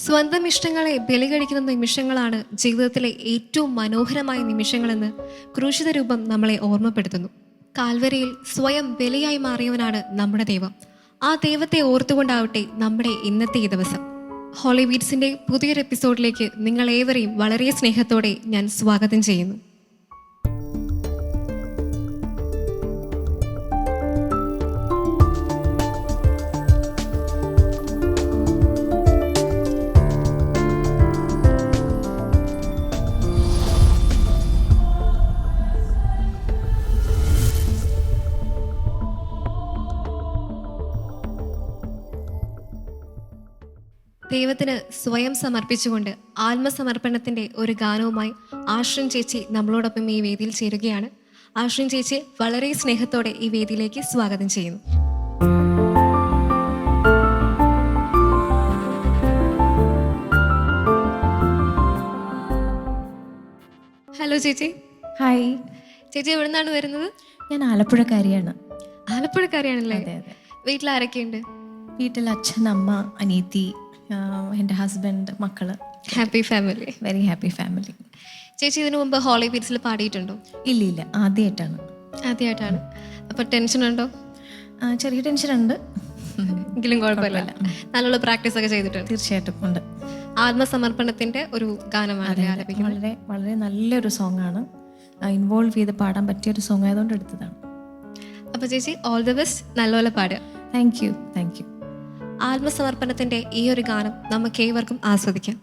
സ്വന്തം ഇഷ്ടങ്ങളെ ബലികഴിക്കുന്ന നിമിഷങ്ങളാണ് ജീവിതത്തിലെ ഏറ്റവും മനോഹരമായ നിമിഷങ്ങളെന്ന് ക്രൂശിത രൂപം നമ്മളെ ഓർമ്മപ്പെടുത്തുന്നു. കാൽവരിയിൽ സ്വയം ബലിയായി മാറിയവനാണ് നമ്മുടെ ദൈവം. ആ ദൈവത്തെ ഓർത്തുകൊണ്ടാവട്ടെ നമ്മുടെ ഇന്നത്തെ ഈ ദിവസം. ഹോളി ബീറ്റ്സിന്റെ പുതിയൊരു എപ്പിസോഡിലേക്ക് നിങ്ങൾ ഏവരെയും വളരെ സ്നേഹത്തോടെ ഞാൻ സ്വാഗതം ചെയ്യുന്നു. ദൈവത്തിന് സ്വയം സമർപ്പിച്ചുകൊണ്ട് ആത്മസമർപ്പണത്തിന്റെ ഒരു ഗാനവുമായി ആശ്രിൻ ചേച്ചി നമ്മളോടൊപ്പം ഈ വേദിയിൽ ചേരുകയാണ്. ആശ്രിൻ ചേച്ചി വളരെ സ്നേഹത്തോടെ ഈ വേദിയിലേക്ക് സ്വാഗതം ചെയ്യുന്നു. ഹലോ ചേച്ചി. ഹായ് ചേച്ചി എവിടെ നിന്നാണ് വരുന്നത്? ഞാൻ ആലപ്പുഴക്കാരിയാണ്. ആലപ്പുഴക്കാരിയാണല്ലേ? അതെ അതെ. വീട്ടിൽ ആരൊക്കെയുണ്ട്? വീട്ടിൽ അച്ഛൻ, അമ്മ, അനിയത്തി, എൻ്റെ ഹസ്ബൻഡ്, മക്കള്. Happy family. Very happy family. ചേച്ചി ഇതിനു മുമ്പ് ഹോളി ബീറ്റ്സിൽ പാടിയിട്ടുണ്ടോ? ഇല്ല, ആദ്യമായിട്ടാണ്. ആദ്യമായിട്ടാണ്. അപ്പൊ ടെൻഷൻ ഉണ്ടോ? ചെറിയ ടെൻഷൻ ഉണ്ട്, എങ്കിലും കുഴപ്പമില്ല. നല്ലോണം പ്രാക്ടീസ് ഒക്കെ ചെയ്തിട്ടുണ്ട്? തീർച്ചയായിട്ടും ഉണ്ട്. ആത്മസമർപ്പണത്തിന്റെ ഒരു ഗാനമാണ് ആലപിക്കുന്നത്. വളരെ വളരെ നല്ലൊരു സോങ് ആണ്. ഇൻവോൾവ് ചെയ്ത് പാടാൻ പറ്റിയൊരു സോങ് ആയതുകൊണ്ട് എടുത്തതാണ്. അപ്പൊ ചേച്ചി ഓൾ ദി ബെസ്റ്റ്, നല്ലപോലെ പാടുക. Thank you. ആത്മസമർപ്പണത്തിന്റെ ഈ ഒരു ഗാനം നമുക്ക് ഏവർക്കും ആസ്വദിക്കാം.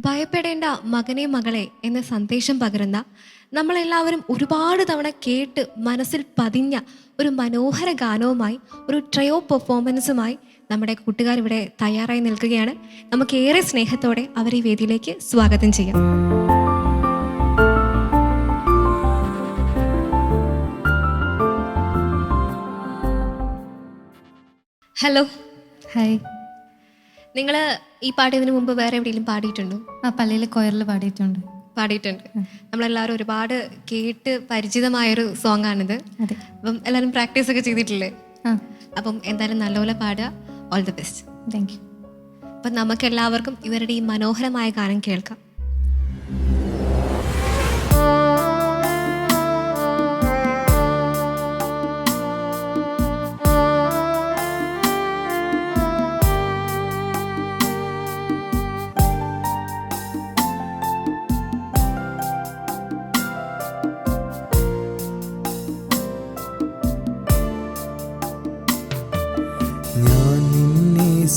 ഭയപ്പെടേണ്ട മകനെ മകളെ എന്ന സന്ദേശം പകരുന്ന, നമ്മളെല്ലാവരും ഒരുപാട് തവണ കേട്ട് മനസ്സിൽ പതിഞ്ഞ ഒരു മനോഹര ഗാനവുമായി, ഒരു ട്രയോ പെർഫോമൻസുമായി നമ്മുടെ കൂട്ടുകാരിവിടെ തയ്യാറായി നിൽക്കുകയാണ്. നമുക്ക് ഏറെ സ്നേഹത്തോടെ അവരെ ഈ വേദിയിലേക്ക് സ്വാഗതം ചെയ്യാം. ഹലോ. ഹായ്. നിങ്ങൾ ഈ പാട്ട് ഇതിനു മുമ്പ് വേറെ എവിടെയെങ്കിലും പാടിയിട്ടുണ്ടോ? പള്ളിയിൽ കൊയറിൽ പാടിയിട്ടുണ്ട്. നമ്മളെല്ലാവരും ഒരുപാട് കേട്ട് പരിചിതമായൊരു സോങ് ആണിത്. അതെ. അപ്പം എല്ലാവരും പ്രാക്ടീസ് ഒക്കെ ചെയ്തിട്ടില്ലേ? അപ്പം എന്തായാലും നല്ലപോലെ പാടുക. All the best. Thank you. അപ്പം നമുക്ക് എല്ലാവർക്കും ഇവരുടെ ഈ മനോഹരമായ ഗാനം കേൾക്കാം.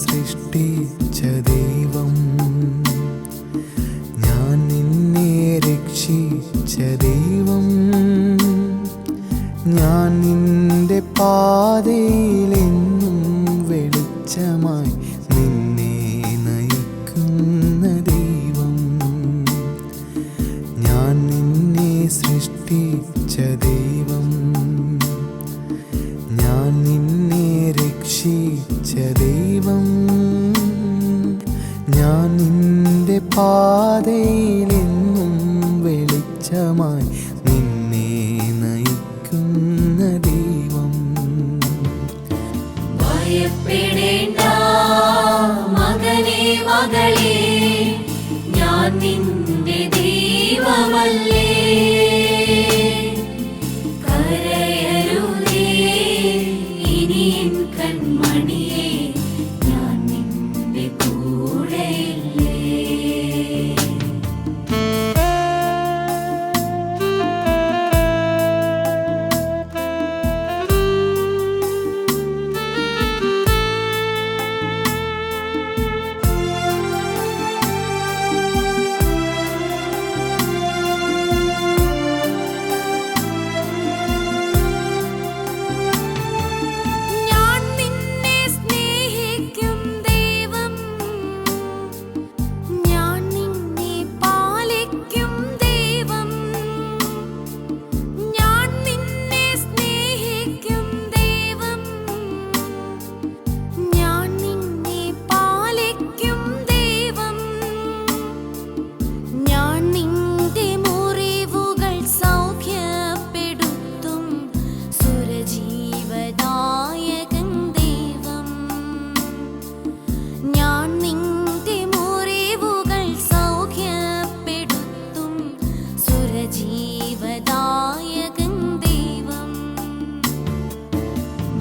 സൃഷ്ടിച്ച ദൈവം, ഞാൻ നിന്നെ രക്ഷിച്ച ദൈവം, ഞാൻ നിന്റെ പാതയിലെന്നും വെളിച്ചമായി നിന്നെ നയിക്കുന്ന ദൈവം, ഞാൻ നിന്നെ സൃഷ്ടിച്ച ദൈവം, ഞാൻ നിന്നെ രക്ഷിച്ച ദൈവം, ഞാൻ നിന്റെ പാതയിലെന്നും വെളിച്ചമായി നിന്നെ നയിക്കുന്ന ദൈവം. ഭയപ്പെടേണ്ട മകനേ മകളേ, ഞാൻ നിന്റെ ദൈവമല്ലേ. കരയരുതേ ഇനി എൻ കൺമണിയേ, ഞാൻ നിന്റെ കൂടെയില്ലേ.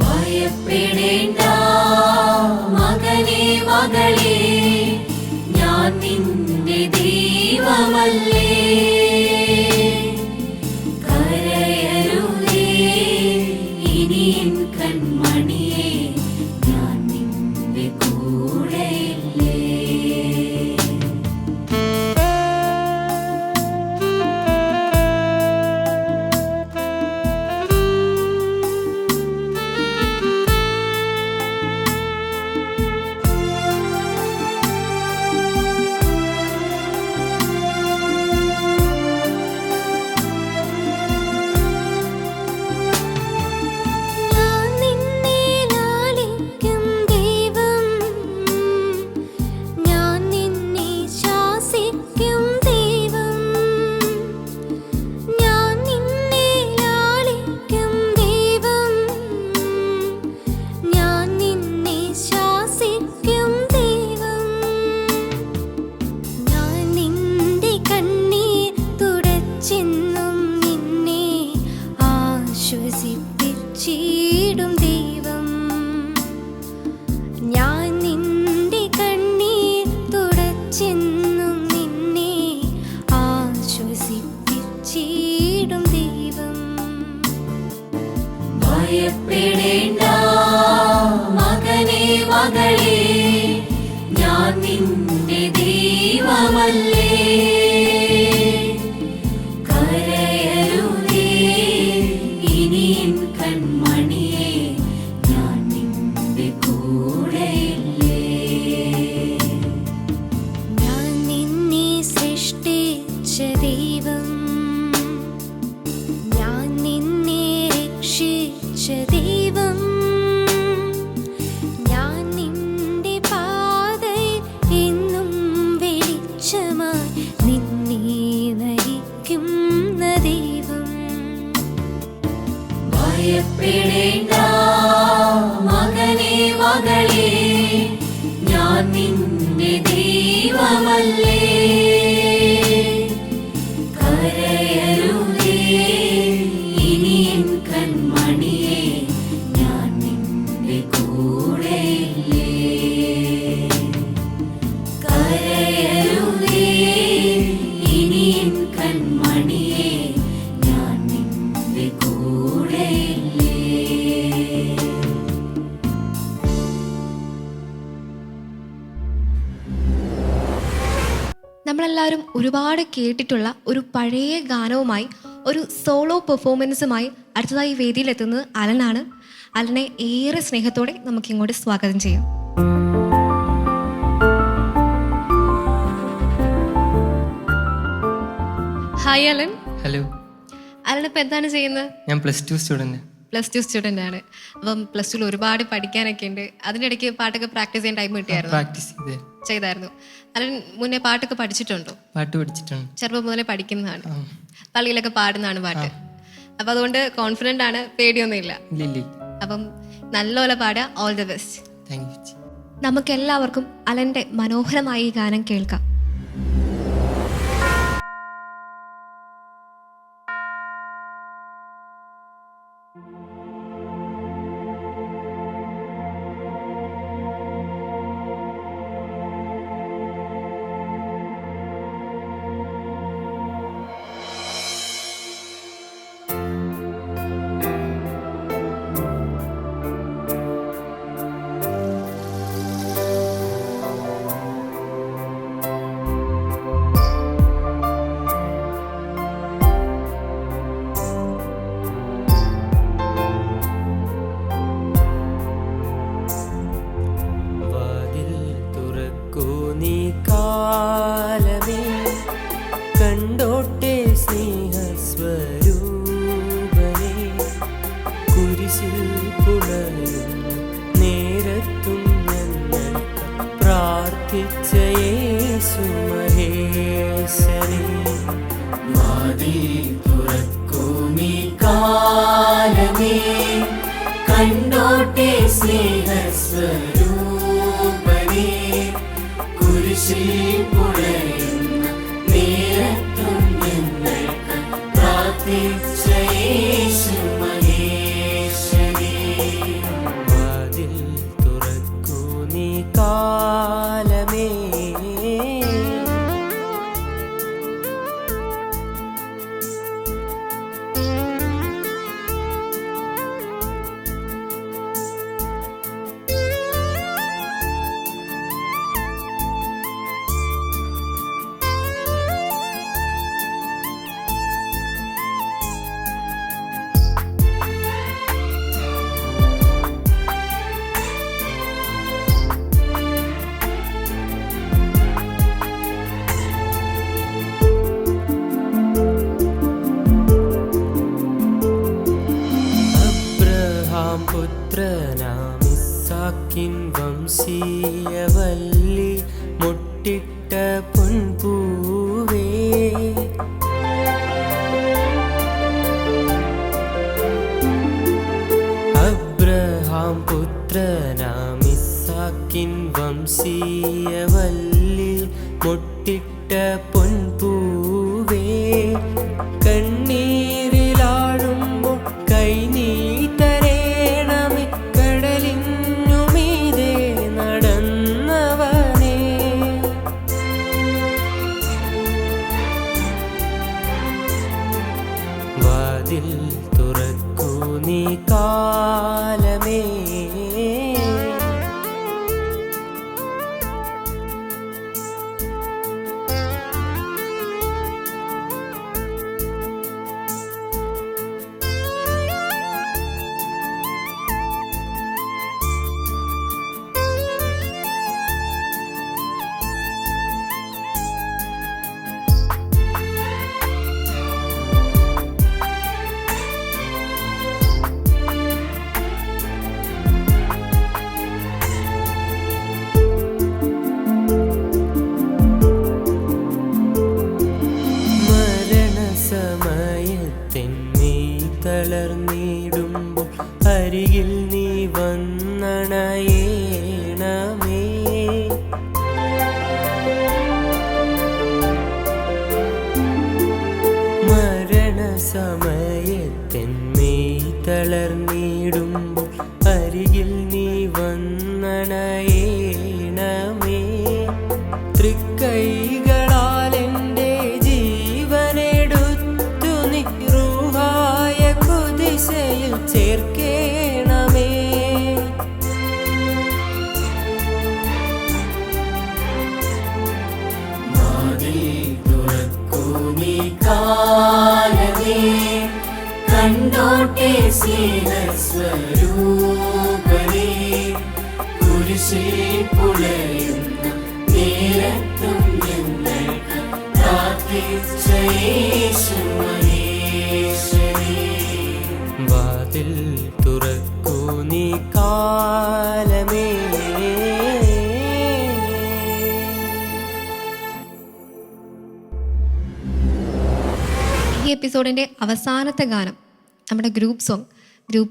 ഭയപ്പെടേണ്ട മകനേ മകളേ, ഞാൻ നിന്റെ ദൈവമല്ലേ. കരയരുതേ ഇനി എൻ കൺമണിയേ, ഞാൻ നിന്റെ കൂടെയില്ലേ. ശ്വസിപ്പിച്ചിടും ദൈവം, ഞാൻ നിന്റെ കണ്ണീർ തുടച്ചെന്നും നിന്നെ ആശ്വസിപ്പിച്ചിടും ദൈവം. ഭയപ്പെടേണ്ട മകനേ മകളേ, ഞാൻ നിന്റെ ദൈവം ദൈവമല്ലേ. കരയരുതേ ഇനിയും കൺമണിയെ, ഞാൻ നിന്റെ കൂടെയില്ലേ. ഞാൻ നിന്നെ സൃഷ്ടിച്ച ദൈവം, ഞാൻ നിന്നെ രക്ഷിച്ച ദൈവം, ഞാൻ നിന്റെ പാതയിൽ എന്നും വെളിച്ചമായി നിന്നെ നയിക്കുന്ന ദൈവം. ഭയപ്പെടേണ്ട മകനേ മകളേ, ഞാൻ നിന്റെ ദൈവമല്ലേ. കരയരുതേ ഇനിയും കൺമണിയെ, ഞാൻ നിന്റെ കൂടെയില്ലേ. കരയരുതേ ഇനിയും കൺമണിയെ, ഞാൻ നിന്റെ കൂടെയില്ലേ. നമ്മളെല്ലാവരും ഒരുപാട് കേട്ടിട്ടുള്ള ഒരു പഴയ ഗാനവുമായി ഒരു സോളോ പെർഫോമൻസുമായി അടുത്തതായി വേദിയിലെത്തുന്നത് അലനാണ്. അലനെ ഏറെ സ്നേഹത്തോടെ നമുക്കിങ്ങോട്ട് സ്വാഗതം ചെയ്യാം. Hi Allen. ഹലോ. അലൻ ഇപ്പം എന്താണ് ചെയ്യുന്നത്? ഞാൻ +2 സ്റ്റുഡൻറ്റ്. +2 സ്റ്റുഡൻ്റ് ആണ്. അപ്പം +2 ഒരുപാട് പഠിക്കാനൊക്കെ ഉണ്ട്. അതിൻ്റെ ഇടയ്ക്ക് പാട്ടൊക്കെ പ്രാക്ടീസ് ചെയ്യാൻ ടൈം കിട്ടിയായിരുന്നു? പ്രാക്ടീസ് ചെയ്തായിരുന്നു. അലൻ മുന്നേ പാട്ടൊക്കെ പഠിച്ചിട്ടുണ്ടോ? പാട്ട് പഠിച്ചിട്ടുണ്ട്. ചെറുപ്പം മുതലേ പഠിക്കുന്നതാണ്. പള്ളിയിലൊക്കെ പാടുന്നതാണ് പാട്ട്. അപ്പം അതുകൊണ്ട് കോൺഫിഡൻ്റ് ആണ്, പേടിയൊന്നുമില്ല. ഇല്ല. അപ്പം നല്ലപോലെ പാടുക. All the best. Thank you. നമുക്കെല്ലാവർക്കും അലൻ്റെ മനോഹരമായ ഈ ഗാനം കേൾക്കാം. കണ്ടോട്ടെ സ്നേഹസ്വരൂപനെ, കുരിശിൽ പുണരും നേരത്തും ഞങ്ങൾ പ്രാർത്ഥിച്ച യേശു മഹേശനെ. വാതിൽ തുറക്കൂ നീ കാലമേ, കണ്ടോട്ടെ സ്നേഹസ്വരൂപനെ, കുരിശിൽ പുണരുന്ന നേരത്തും ഞങ്ങൾക്ക് പ്രാർത്ഥിച്ച യേശു മഹേശനെ. വാതിൽ തുറക്കൂ നീ കാലമേ. പുത്രനാമിസാക്കിൻ വംശീയവല്ലി മുട്ടിട്ട പൊൻപൂവേ, അബ്രഹാം പുത്രനാമിസാക്കിൻ വംശീയവല്ലി മുട്ടിട്ട പൊൻപൂവേ, കണ്ണീരിലാഴുമ്പോൾ കൈനീട്ടരേണമേ, കടലിനുമീതെ നടന്നവനേ. വാതിൽ തുറക്കൂ നീ കാലമേ. വന്നണയേണമേ. തൃക്കൈകളാൽ എൻ്റെ ജീവനെടുത്തു നീ റൂഹായ കുദിശയിൽ ചേർക്കേണമേ. തുറക്കൂമി കാലമേ കണ്ടോട്ടെ സ്നേഹസ്വരൂപനേ. കുരിശിൽ പുളയുന്ന നേരത്തും ഞങ്ങൾക്ക് പ്രാർത്ഥിച്ച യേശുമഹേശ്വരേ. വാതിൽ തുറക്കൂ നീ കാലമേ. ഈ എപ്പിസോഡിൻ്റെ അവസാനത്തെ ഗാനം നമ്മുടെ ഗ്രൂപ്പ്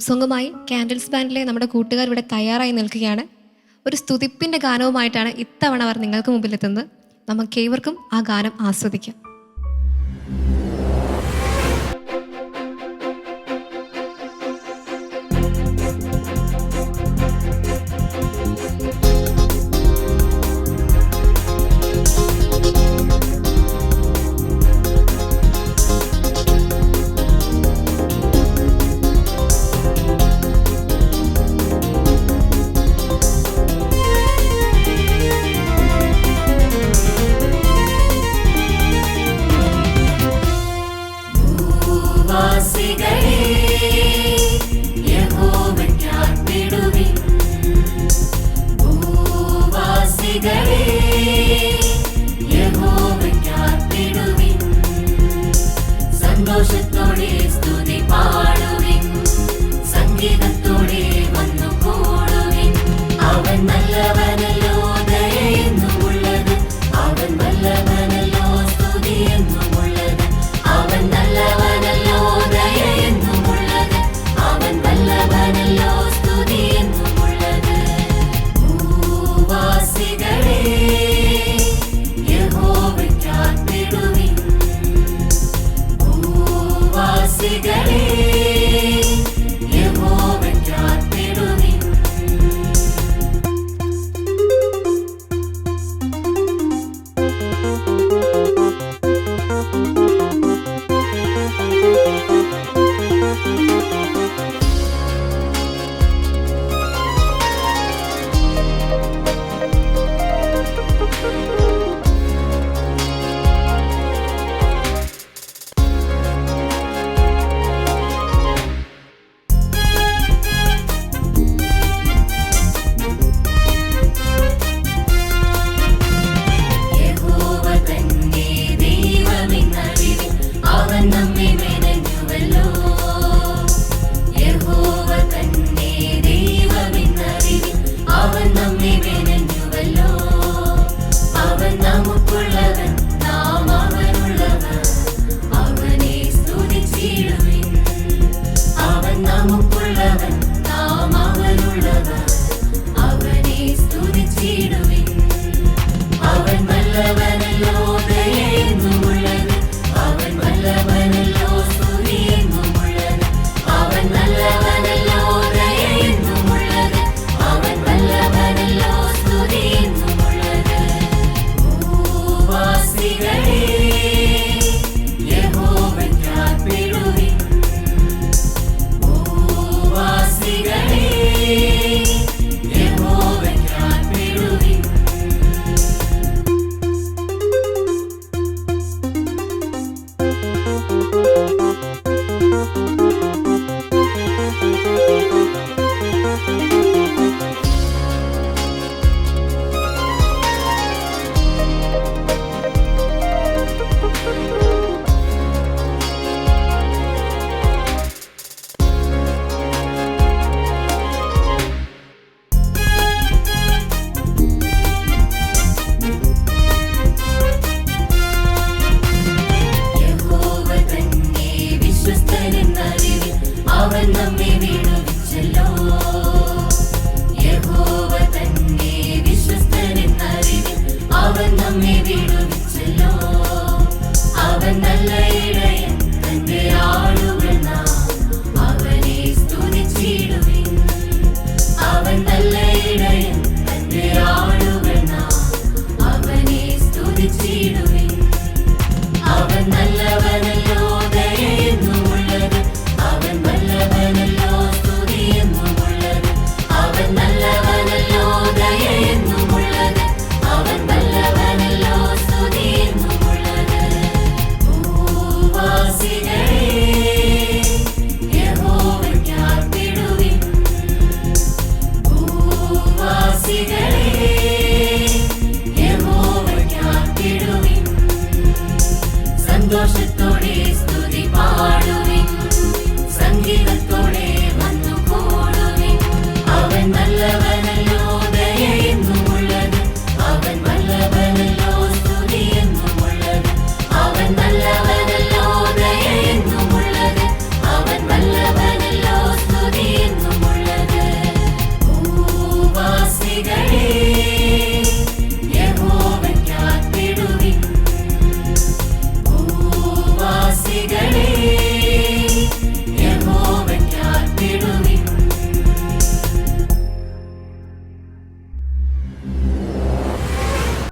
സോങ്ങുമായി കാൻഡിൽസ് ബാൻഡിലെ നമ്മുടെ കൂട്ടുകാർ ഇവിടെ തയ്യാറായി നിൽക്കുകയാണ്. ഒരു സ്തുതിപ്പിൻ്റെ ഗാനവുമായിട്ടാണ് ഇത്തവണ അവർ നിങ്ങൾക്ക് മുമ്പിലെത്തുന്നത്. നമുക്കേവർക്കും ആ ഗാനം ആസ്വദിക്കാം.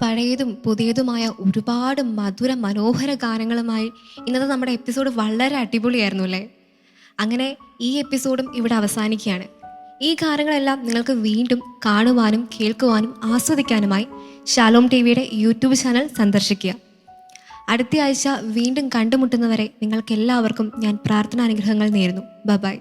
പഴയതും പുതിയതുമായ ഒരുപാട് മധുര മനോഹര ഗാനങ്ങളുമായി ഇന്നത്തെ നമ്മുടെ എപ്പിസോഡ് വളരെ അടിപൊളിയായിരുന്നു അല്ലേ? അങ്ങനെ ഈ എപ്പിസോഡും ഇവിടെ അവസാനിക്കുകയാണ്. ഈ ഗാനങ്ങളെല്ലാം നിങ്ങൾക്ക് വീണ്ടും കാണുവാനും കേൾക്കുവാനും ആസ്വദിക്കാനുമായി ഷാലോം ടിവിയുടെ യൂട്യൂബ് ചാനൽ സന്ദർശിക്കുക. അടുത്ത ആഴ്ച വീണ്ടും കണ്ടുമുട്ടുന്നവരെ നിങ്ങൾക്കെല്ലാവർക്കും ഞാൻ പ്രാർത്ഥനാനുഗ്രഹങ്ങൾ നേരുന്നു. ബൈ.